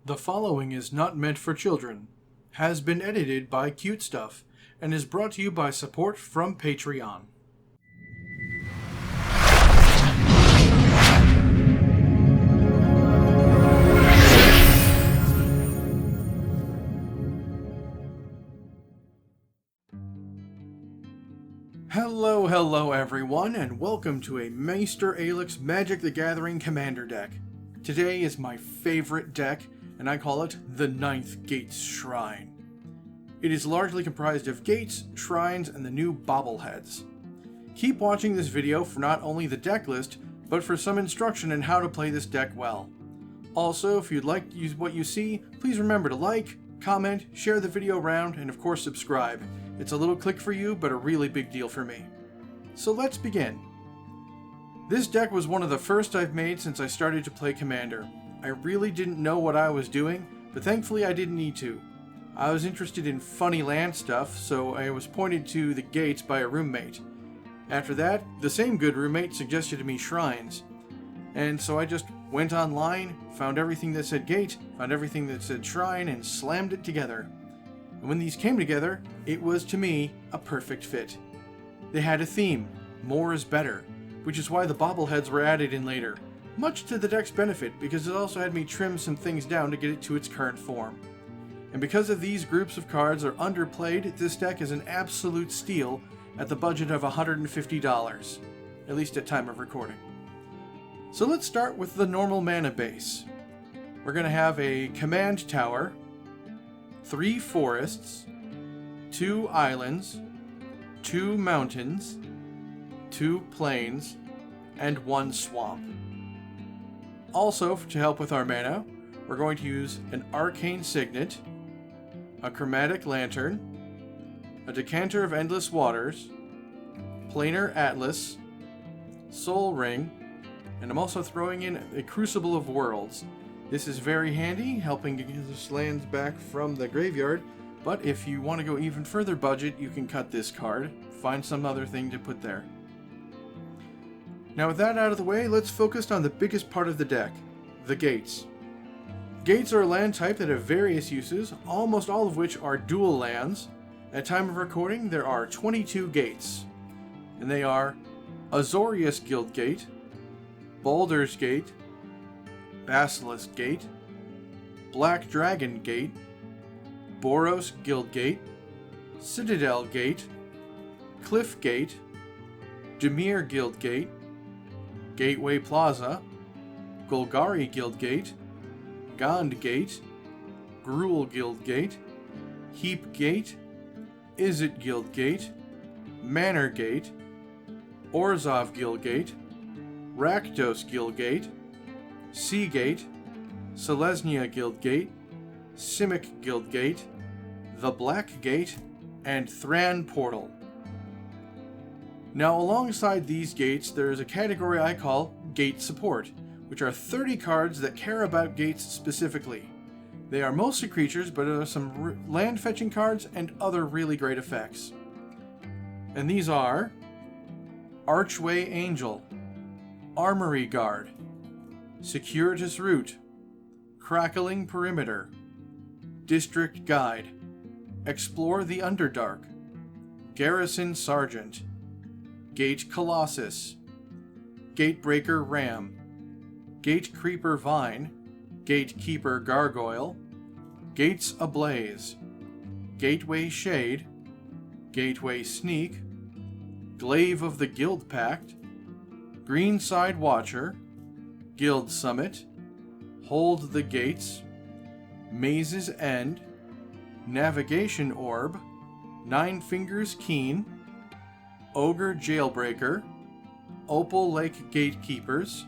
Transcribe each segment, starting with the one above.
The following is not meant for children, has been edited by Cute Stuff, and is brought to you by support from Patreon. Hello everyone, and welcome to a Maester Aelix Magic the Gathering Commander deck. Today is my favorite deck, and I call it the Ninth Gates Shrine. It is largely comprised of gates, shrines, and the new Bobbleheads. Keep watching this video for not only the deck list, but for some instruction on how to play this deck well. Also, if you'd like to use what you see, please remember to like, comment, share the video around, and of course subscribe. It's a little click for you, but a really big deal for me. So let's begin. This deck was one of the first I've made since I started to play Commander. I really didn't know what I was doing, but thankfully I didn't need to. I was interested in funny land stuff, so I was pointed to the gates by a roommate. After that, the same good roommate suggested to me shrines. And so I just went online, found everything that said gate, found everything that said shrine, and slammed it together. And when these came together, it was, to me, a perfect fit. They had a theme, more is better, which is why the Bobbleheads were added in later, much to the deck's benefit because it also had me trim some things down to get it to its current form. And because of these groups of cards are underplayed, this deck is an absolute steal at the budget of $150, at least at time of recording. So let's start with the normal mana base. We're going to have a command tower, 3 forests, 2 islands, 2 mountains, 2 plains, and 1 swamp. Also, to help with our mana, we're going to use an Arcane Signet, a Chromatic Lantern, a Decanter of Endless Waters, Planar Atlas, Soul Ring, and I'm also throwing in a Crucible of Worlds. This is very handy, helping to get this lands back from the graveyard, but if you want to go even further budget, you can cut this card, find some other thing to put there. Now with that out of the way, let's focus on the biggest part of the deck, the gates. Gates are a land type that have various uses, almost all of which are dual lands. At time of recording, there are 22 gates, and they are Azorius Guild Gate, Baldur's Gate, Basilisk Gate, Black Dragon Gate, Boros Guild Gate, Citadel Gate, Cliff Gate, Dimir Guild Gate, Gateway Plaza, Golgari Guild Gate, Gond Gate, Gruul Guild Gate, Heap Gate, Izzet Guild Gate, Manor Gate, Orzhov Guild Gate, Rakdos Guild Gate, Sea Gate, Selesnya Guild Gate, Simic Guild Gate, the Black Gate, and Thran Portal. Now alongside these gates, there is a category I call Gate Support, which are 30 cards that care about gates specifically. They are mostly creatures, but there are some land fetching cards and other really great effects. And these are Archway Angel, Armory Guard, Circuitous Route, Crackling Perimeter, District Guide, Explore the Underdark, Garrison Sergeant, Gate Colossus, Gatebreaker Ram, Gate Creeper Vine, Gatekeeper Gargoyle, Gates Ablaze, Gateway Shade, Gateway Sneak, Glaive of the Guild Pact, Greenside Watcher, Guild Summit, Hold the Gates, Maze's End, Navigation Orb, Nine Fingers Keen, Ogre Jailbreaker, Opal Lake Gatekeepers,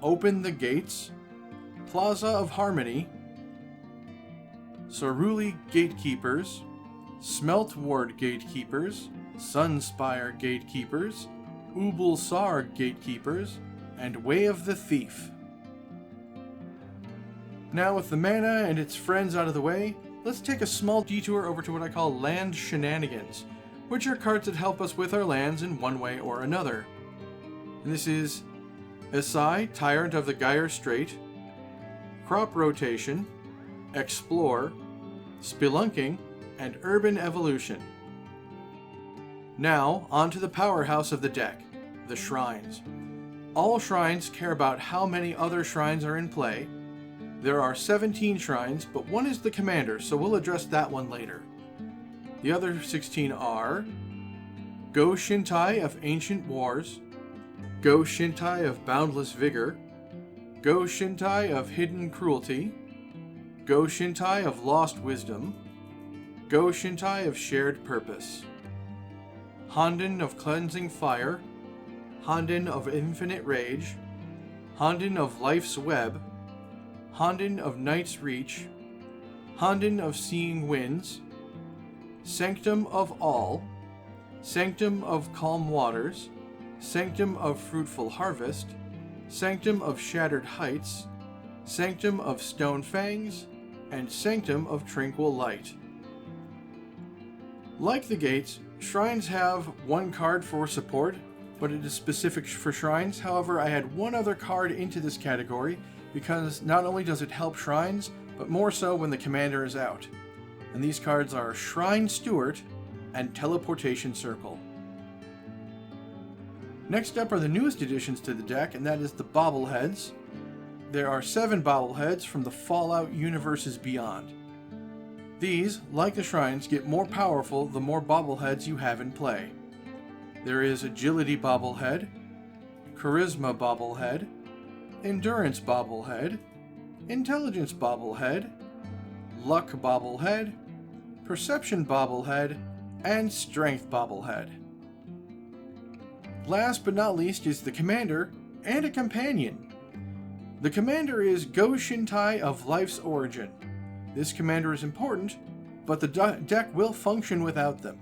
Open the Gates, Plaza of Harmony, Soruli Gatekeepers, Smelt Ward Gatekeepers, Sunspire Gatekeepers, Ubulsar Gatekeepers, and Way of the Thief. Now with the mana and its friends out of the way, let's take a small detour over to what I call Land Shenanigans, which are cards that help us with our lands in one way or another. And this is Esai, Tyrant of the Gyre Strait, Crop Rotation, Explore, Spelunking, and Urban Evolution. Now, on to the powerhouse of the deck, the shrines. All shrines care about how many other shrines are in play. There are 17 shrines, but one is the commander, so we'll address that one later. The other 16 are Go Shintai of Ancient Wars, Go Shintai of Boundless Vigor, Go Shintai of Hidden Cruelty, Go Shintai of Lost Wisdom, Go Shintai of Shared Purpose, Honden of Cleansing Fire, Honden of Infinite Rage, Honden of Life's Web, Honden of Night's Reach, Honden of Seeing Winds, Sanctum of All, Sanctum of Calm Waters, Sanctum of Fruitful Harvest, Sanctum of Shattered Heights, Sanctum of Stone Fangs, and Sanctum of Tranquil Light. Like the gates, shrines have one card for support, but it is specific for shrines. However, I had one other card into this category because not only does it help shrines, but more so when the commander is out. And these cards are Shrine Steward and Teleportation Circle. Next up are the newest additions to the deck, and that is the Bobbleheads. There are 7 Bobbleheads from the Fallout universes beyond. These, like the shrines, get more powerful the more Bobbleheads you have in play. There is Agility Bobblehead, Charisma Bobblehead, Endurance Bobblehead, Intelligence Bobblehead, Luck Bobblehead, Perception Bobblehead, and Strength Bobblehead. Last but not least is the Commander and a companion. The Commander is Go Shintai of Life's Origin. This Commander is important, but the deck will function without them.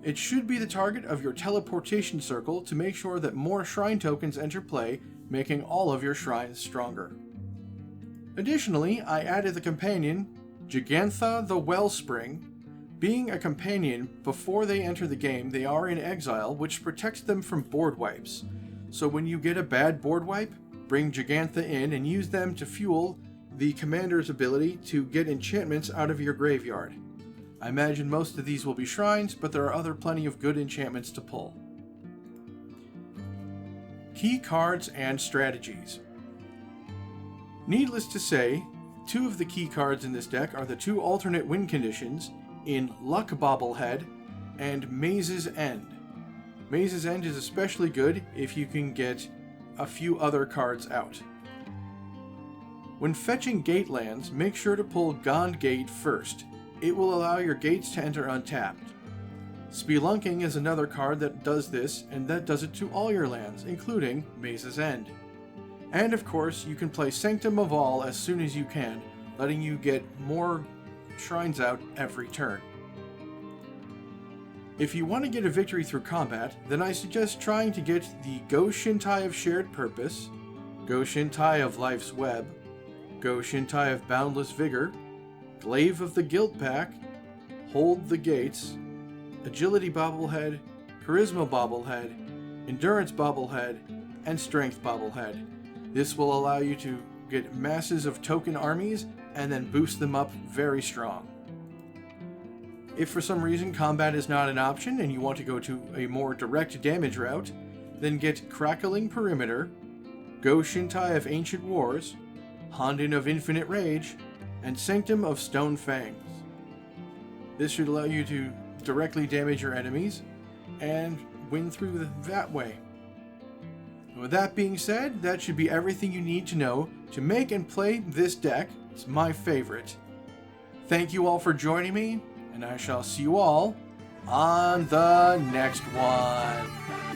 It should be the target of your Teleportation Circle to make sure that more Shrine tokens enter play, making all of your shrines stronger. Additionally, I added the companion, Gigantha the Wellspring. Being a companion, before they enter the game, they are in exile, which protects them from board wipes. So when you get a bad board wipe, bring Gigantha in and use them to fuel the commander's ability to get enchantments out of your graveyard. I imagine most of these will be shrines, but there are plenty of good enchantments to pull. Key cards and strategies. Needless to say, 2 of the key cards in this deck are the 2 alternate win conditions in Luck Bobblehead and Maze's End. Maze's End is especially good if you can get a few other cards out. When fetching gate lands, make sure to pull Gond Gate first. It will allow your gates to enter untapped. Spelunking is another card that does this, and that does it to all your lands, including Maze's End. And of course, you can play Sanctum of All as soon as you can, letting you get more shrines out every turn. If you want to get a victory through combat, then I suggest trying to get the Go Shintai of Shared Purpose, Go Shintai of Life's Web, Go Shintai of Boundless Vigor, Glaive of the Guild Pack, Hold the Gates, Agility Bobblehead, Charisma Bobblehead, Endurance Bobblehead, and Strength Bobblehead. This will allow you to get masses of token armies and then boost them up very strong. If for some reason combat is not an option and you want to go to a more direct damage route, then get Crackling Perimeter, Go Shintai of Ancient Wars, Honden of Infinite Rage, and Sanctum of Stone Fangs. This should allow you to directly damage your enemies and win through that way. With that being said, that should be everything you need to know to make and play this deck. It's my favorite. Thank you all for joining me, and I shall see you all on the next one.